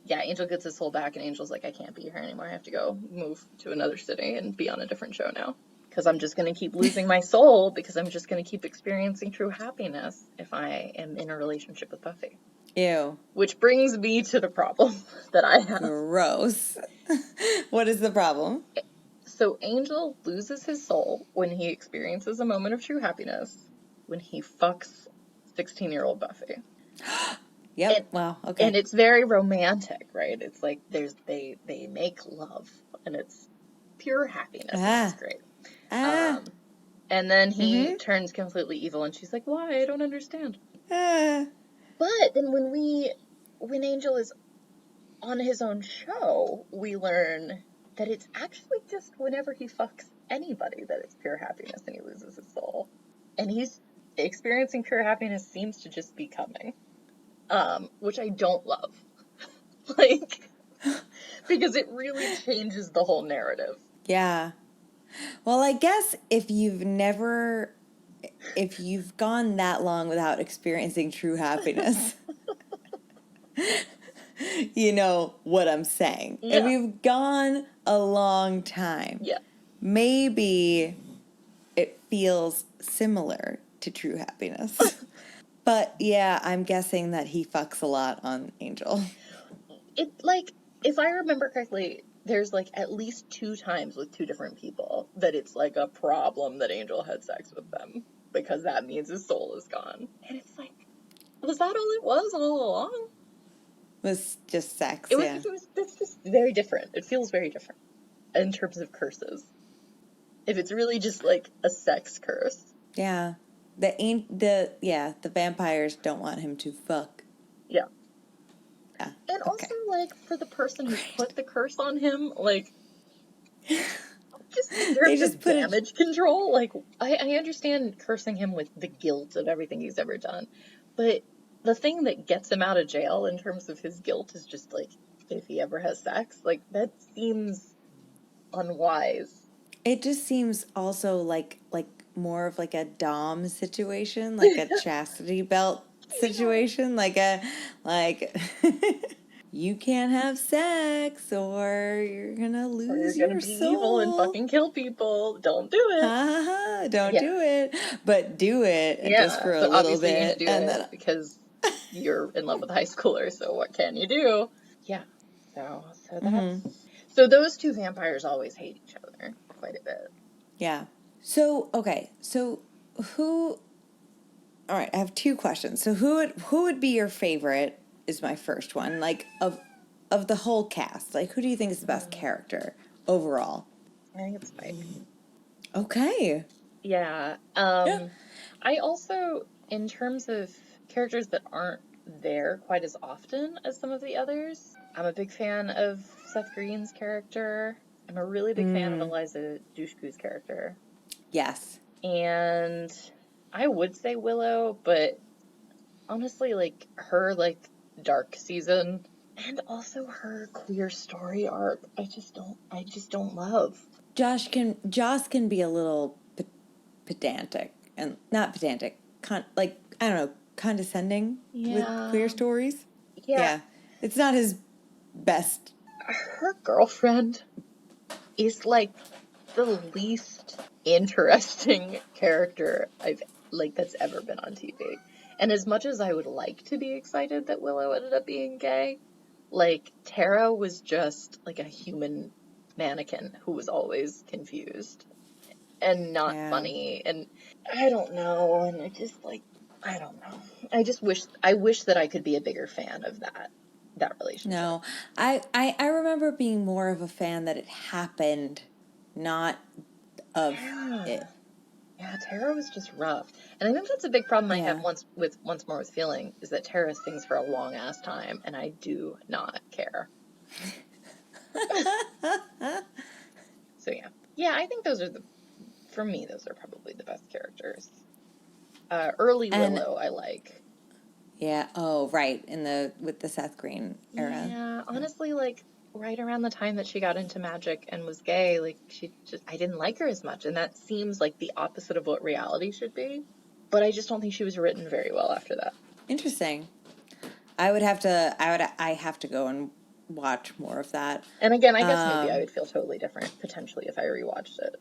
yeah, Angel gets his soul back, and Angel's like, I can't be here anymore. I have to go move to another city and be on a different show now. Because I'm just going to keep losing my soul, because I'm just going to keep experiencing true happiness if I am in a relationship with Buffy. Ew. Which brings me to the problem that I have. Gross. What is the problem? So Angel loses his soul when he experiences a moment of true happiness when he fucks 16-year-old Buffy. Yep. And Wow. and Okay. it's very romantic, right? It's like they make love and it's pure happiness and it's Ah. great. Ah. Um, and then he Mm-hmm. turns completely evil and she's like, "Why? I don't understand." Ah. But then when Angel is on his own show, we learn that it's actually just whenever he fucks anybody that it's pure happiness and he loses his soul. And he's experiencing pure happiness seems to just be coming. Which I don't love. Like, because it really changes the whole narrative. Yeah. Well, I guess if you've gone that long without experiencing true happiness, you know what I'm saying. If Yeah, you've gone a long time, yeah. maybe it feels similar to true happiness. But yeah, I'm guessing that he fucks a lot on Angel. It, like, if I remember correctly, there's like at least 2 times with 2 different people that it's like a problem that Angel had sex with them because that means his soul is gone. And it's like, was that all it was all along? Was just sex, It was, yeah. it was, that's just very different. It feels very different in terms of curses. If it's really just like a sex curse. Yeah. The vampires don't want him to fuck. Yeah. Yeah. And Okay. also, like, for the person who put the curse on him, like, just in They terms just of put it. damage control, like, I understand cursing him with the guilt of everything he's ever done, but the thing that gets him out of jail in terms of his guilt is just, like, if he ever has sex, like, that seems unwise. It just seems also like more of like a dom situation, like a chastity belt Yeah. situation, like you can't have sex or you're gonna Or you're lose gonna your be evil and soul. fucking kill people. Don't do Ha it. ha ha, don't Yeah. do it. But do it just Yeah. for a But little obviously you can't bit. do And it then because you're in love with a high schooler, so what can you do? Yeah. So so those 2 vampires always hate each other quite a bit. yeah. So okay. So who all right, I have 2 questions. So who would be your favorite is my first one. Like of the whole cast. Like who do you think is the best character overall? I think it's Spike. Okay. Yeah. Yeah. I also, in terms of characters that aren't there quite as often as some of the others, I'm a big fan of Seth Green's character. I'm a really big fan of Eliza Dushku's character. Yes. And I would say Willow, but honestly, like her dark season and also her queer story arc, I just don't love. Joss can be a little pedantic and not pedantic, like I don't know, condescending with queer Yeah. stories. Yeah, Yeah. It's not his best. her girlfriend is like the least interesting character I've that's ever been on TV. And as much as I would like to be excited that Willow ended up being gay, like Tara was just like a human mannequin who was always confused and not Yeah. funny and I don't know and I just like I don't know. I wish that I could be a bigger fan of that relationship. No. I remember being more of a fan that it happened, not of Yeah. it. Yeah, Tara was just rough. And I think that's a big problem I have Yeah. once more with feeling is that Tara sings for a long ass time and I do not care. So yeah. Yeah, I think for me those are probably the best characters. Early And Willow I like. yeah, oh right, in the with the Seth Green era. Yeah, honestly like right around the time that she got into magic and was gay, like I didn't like her as much and that seems like the opposite of what reality should be. But I just don't think she was written very well after that. Interesting. I have to go and watch more of that. And again, I guess maybe I would feel totally different potentially if I rewatched it.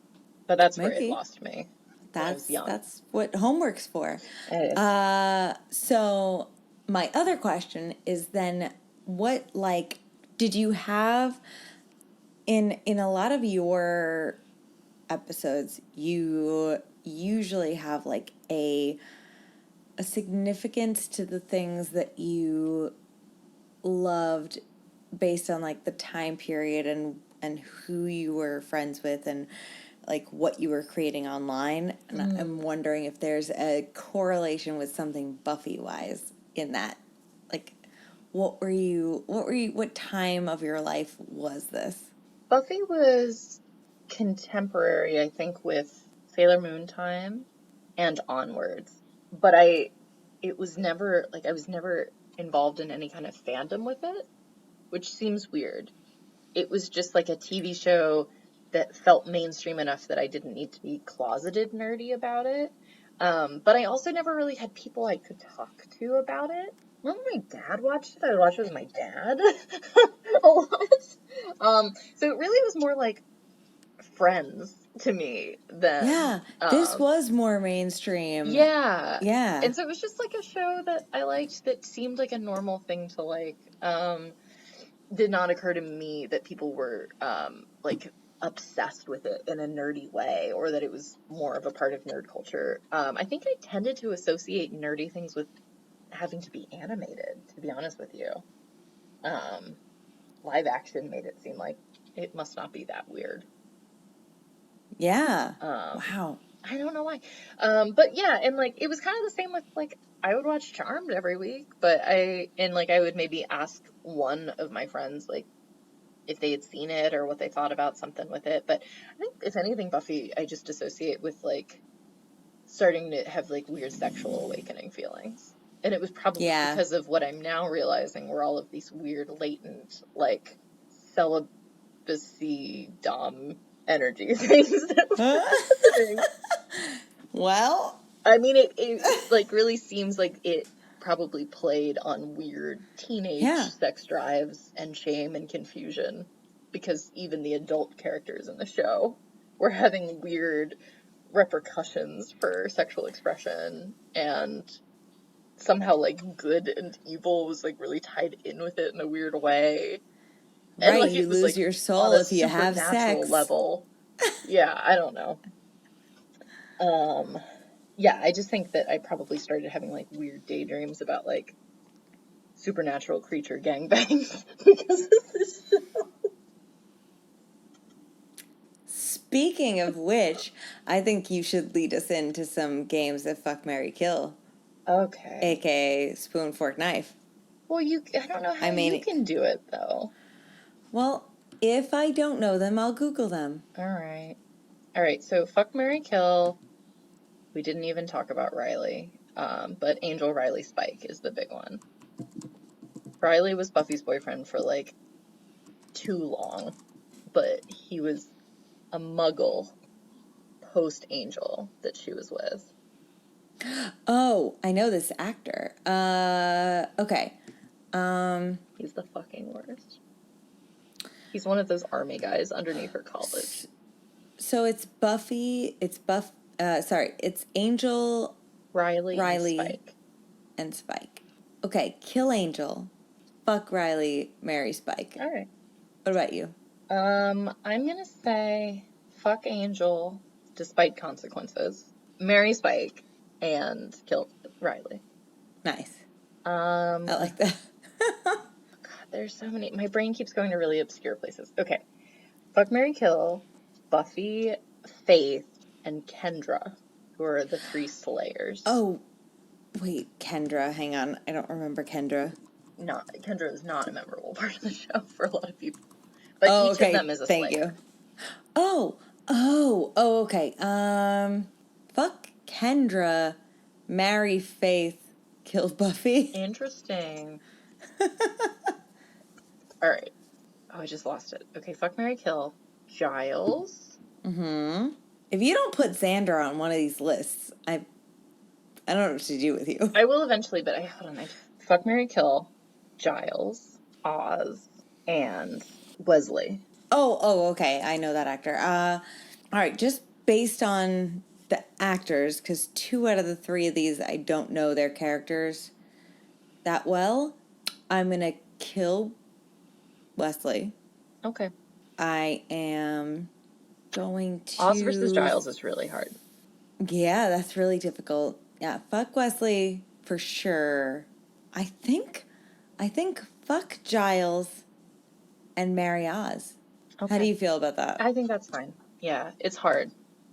But that's where it Maybe. lost me when I was young. That's what homework's for. It is. So my other question is then what like did you have in a lot of your episodes you usually have like a a significance to the things that you loved based on like the time period and who you were friends with and like what you were creating online. And I'm wondering if there's a correlation with something Buffy wise in that. Like what time of your life was this? Buffy was contemporary, I think, with Sailor Moon time and onwards. But it was never, like, I was never involved in any kind of fandom with it, which seems weird. It was just like a TV show that felt mainstream enough that I didn't need to be closeted nerdy about it. But I also never really had people I could talk to about it. When my dad watched it, I would watch it with my dad a lot. So it really was more like Friends to me than Yeah, this was more mainstream. yeah. Yeah. And so it was just like a show that I liked that seemed like a normal thing to like. Did not occur to me that people were like obsessed with it in a nerdy way or that it was more of a part of nerd culture. I think I tended to associate nerdy things with having to be animated, to be honest with you. Live action made it seem like it must not be that weird. Yeah. Wow. I don't know why. But yeah, and like it was kind of the same with like I would watch Charmed every week, but I would maybe ask one of my friends like if they had seen it or what they thought about something with it. But I think if anything, Buffy I just associate with like starting to have like weird sexual awakening feelings. And it was probably because of what I'm now realizing were all of these weird latent like celibacy dom energy things that were happening. Well, I mean, it like really seems like it probably played on weird teenage sex drives and shame and confusion because even the adult characters in the show were having weird repercussions for sexual expression and somehow like good and evil was like really tied in with it in a weird way. And right, like you it was lose like your on soul a if you have supernatural sex. level. Yeah, I don't know. Yeah, I just think that I probably started having like weird daydreams about like supernatural creature gangbangs because of this show. Speaking of which, I think you should lead us into some games of Fuck, Marry, Kill, Okay. aka Spoon, Fork, Knife. Well, I don't know how you can do it though. Well, if I don't know them, I'll Google them. All right. All right. So Fuck, Marry, Kill. We didn't even talk about Riley. But Angel Riley Spike is the big one. Riley was Buffy's boyfriend for like too long, but he was a muggle post Angel that she was with. Oh, I know this actor. Okay. He's the fucking worst. He's one of those army guys underneath her college. So it's Buffy, it's Angel, Riley and Spike. Okay, kill Angel, fuck Riley, marry Spike. All right. What about you? I'm gonna say fuck Angel, despite consequences, marry Spike, and kill Riley. Nice. I like that. God, there's so many. My brain keeps going to really obscure places. Okay. Fuck, marry, kill, Buffy, Faith, and Kendra, who are the 3 Slayers. Oh, wait, Kendra. Hang on. I don't remember Kendra. Kendra is not a memorable part of the show for a lot of people. But each of them is a Slayer. Thank you. Okay. Fuck Kendra, marry Faith, kill Buffy. Interesting. All right. Oh, I just lost it. Okay, fuck, marry, kill. Giles. Mm-hmm. If you don't put Xander on one of these lists, I don't know what to do with you. I will eventually, but hold on. Fuck, marry, kill. Giles, Oz, and Wesley. Oh, okay. I know that actor. All right, just based on the actors, because 2 out of the 3 of these, I don't know their characters that well. I'm going to kill Wesley. Okay. I am going to... Oz versus Giles is really hard. Yeah, that's really difficult. Yeah, fuck Wesley, for sure. I think fuck Giles and marry Oz. Okay. How do you feel about that? I think that's fine. Yeah, it's hard.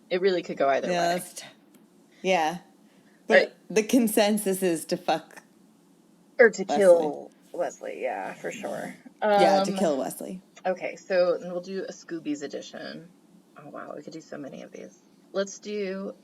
It really could go either way. Yeah. But Right. the consensus is to fuck Or to Wesley. kill Wesley, yeah, for sure. To kill Wesley. Okay, so we'll do a Scooby's edition. Oh, wow, we could do so many of these. Let's do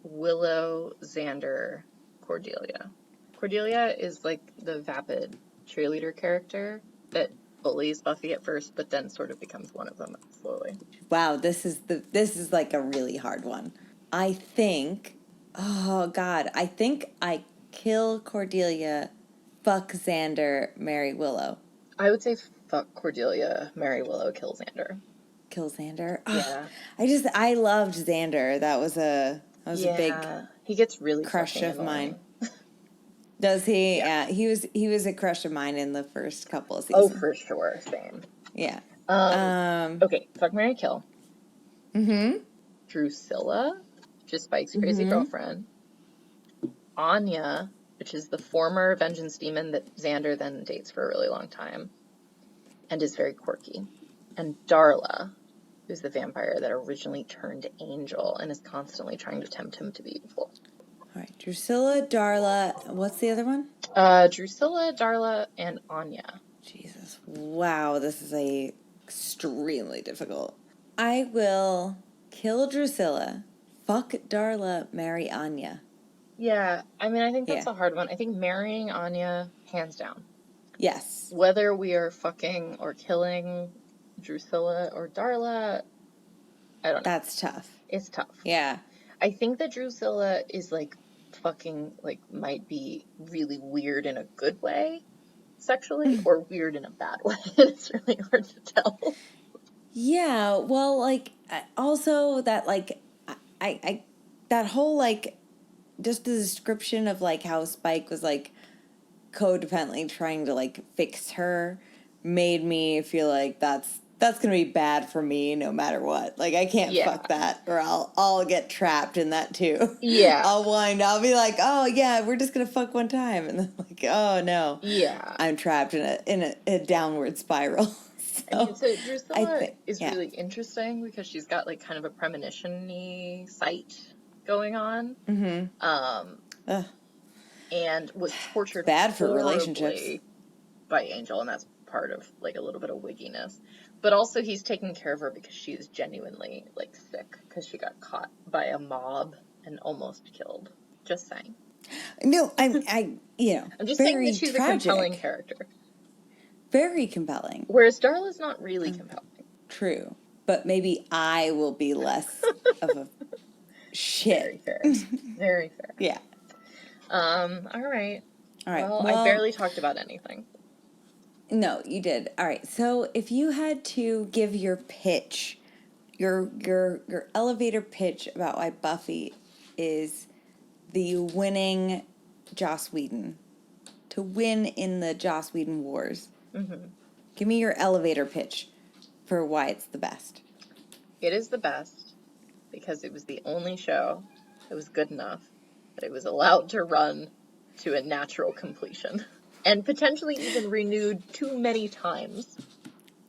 Willow, Xander, Cordelia. Cordelia is like the vapid cheerleader character that bullies Buffy at first, but then sort of becomes one of them slowly. Wow, this is like a really hard one. I think, oh God, I think I kill Cordelia, fuck Xander, marry Willow. I would say fuck Cordelia, marry Willow, kill Xander. Kill Xander? Yeah. I loved Xander. That was a big he gets really crush of annoying. mine. Does he? Yeah. Yeah, he was a crush of mine in the first couple of seasons. Oh, for sure, same. Yeah. Okay, fuck, marry, kill. Mm-hmm. Drusilla, which is Spike's crazy girlfriend. Anya, which is the former vengeance demon that Xander then dates for a really long time and is very quirky. And Darla, who's the vampire that originally turned Angel and is constantly trying to tempt him to be evil. All right, Drusilla, Darla, what's the other one? Drusilla, Darla, and Anya. Jesus. Wow, this is extremely difficult. I will kill Drusilla, fuck Darla, marry Anya. Yeah, I mean, I think that's a hard one. I think marrying Anya, hands down. Yes. Whether we are fucking or killing Drusilla or Darla, I don't know. That's tough. It's tough. Yeah. I think that Drusilla is like fucking like might be really weird in a good way sexually or weird in a bad way. And it's really hard to tell. Yeah, well, like also that like I that whole like just the description of like how Spike was like codependently trying to like fix her made me feel like that's gonna be bad for me no matter what. Like I can't fuck that or I'll get trapped in that too. Yeah. I'll be like, oh yeah, we're just gonna fuck one time, and then like, oh no. Yeah. I'm trapped in a downward spiral. So Drusilla is really interesting because she's got like kind of a premonition-y sight going on. Mm-hmm. And was tortured bad for relationships by Angel, and that's part of like a little bit of wigginess. But also he's taking care of her because she is genuinely like sick because she got caught by a mob and almost killed. Just saying. No, I'm just very saying that she's tragic. a compelling character. Very compelling. Whereas Darla's not really compelling. True. But maybe I will be less of a shit. Very fair. Very fair. Yeah. All right. Well, I barely talked about anything. No, you did. All right. So if you had to give your pitch, your elevator pitch about why Buffy is the winning Joss Whedon, to win in the Joss Whedon Wars, give me your elevator pitch for why it's the best. It is the best because it was the only show that was good enough that it was allowed to run to a natural completion. And potentially even renewed too many times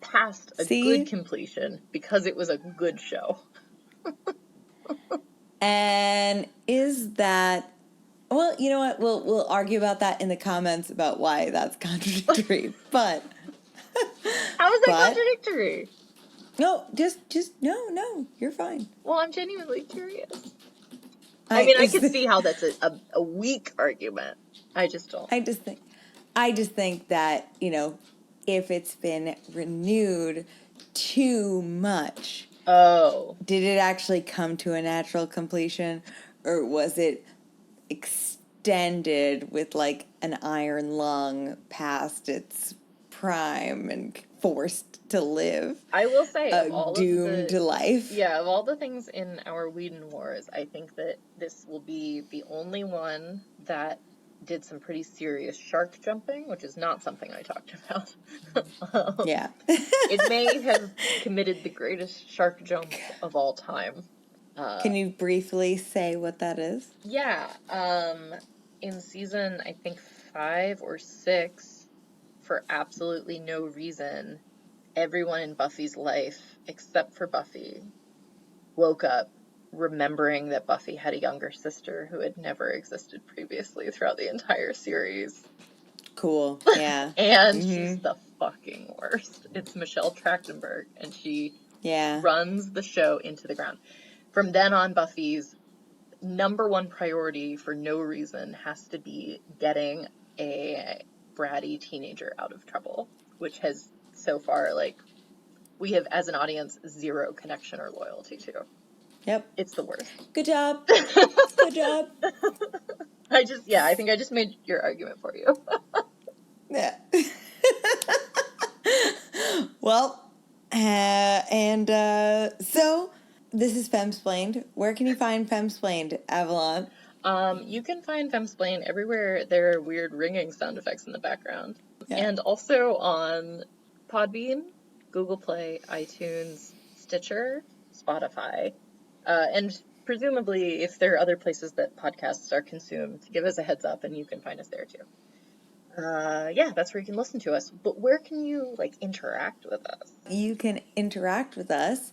past a good completion because it was a good show. And is that... Well, you know what? We'll argue about that in the comments about why that's contradictory. But... How is that contradictory? No, just no. You're fine. Well, I'm genuinely curious. I mean, I can see how that's a weak argument. I just don't. I just think that, if it's been renewed too much. Oh. Did it actually come to a natural completion? Or was it extended with like an iron lung past its prime and forced to live? I will say, doomed to life. Yeah, of all the things in our Whedon Wars, I think that this will be the only one that did some pretty serious shark jumping, which is not something I talked about. Yeah. It may have committed the greatest shark jump of all time. Can you briefly say what that is? Yeah. in season, I think 5 or 6, for absolutely no reason, everyone in Buffy's life, except for Buffy, woke up remembering that Buffy had a younger sister who had never existed previously throughout the entire series. Cool. Yeah. And she's the fucking worst. It's Michelle Trachtenberg, and she runs the show into the ground. From then on, Buffy's number one priority for no reason has to be getting a bratty teenager out of trouble, which has so far, like, we have, as an audience, zero connection or loyalty to. Yep. It's the worst. Good job. Good job. I think I just made your argument for you. Yeah. Well, so this is Femsplained. Where can you find Femsplained, Avalon? You can find Femsplain everywhere there are weird ringing sound effects in the background. Yeah. And also on Podbean, Google Play, iTunes, Stitcher, Spotify, and presumably if there are other places that podcasts are consumed, give us a heads up and you can find us there too. That's where you can listen to us. But where can you, like, interact with us? You can interact with us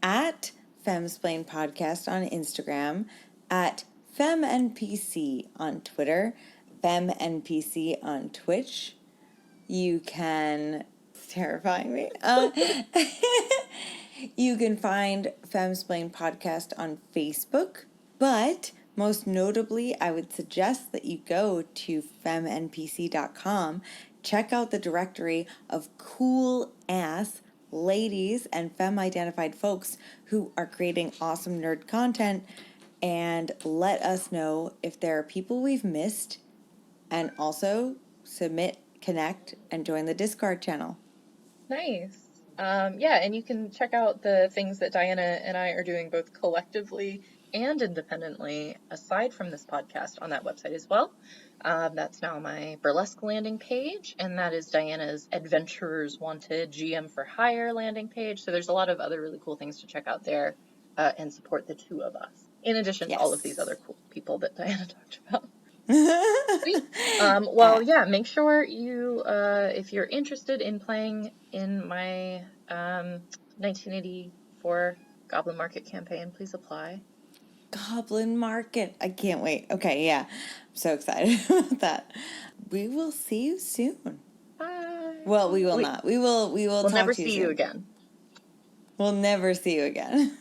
at Femsplain Podcast on Instagram, at FemNPC on Twitter, FemNPC on Twitch. You can... It's terrifying me. You can find Femsplain Podcast on Facebook, but most notably, I would suggest that you go to femnpc.com, check out the directory of cool-ass ladies and femme-identified folks who are creating awesome nerd content, and let us know if there are people we've missed, and also submit, connect, and join the Discord channel. Nice. And you can check out the things that Diana and I are doing both collectively and independently, aside from this podcast, on that website as well. That's now my burlesque landing page, and that is Diana's Adventurers Wanted GM for Hire landing page. So there's a lot of other really cool things to check out there and support the two of us, in addition to all of these other cool people that Diana talked about. Sweet. Make sure you, if you're interested in playing in my 1984 Goblin Market campaign, please apply. Goblin Market. I can't wait. Okay, yeah. I'm so excited about that. We will see you soon. Bye. Well, we will not. We'll never see you again. We'll never see you again.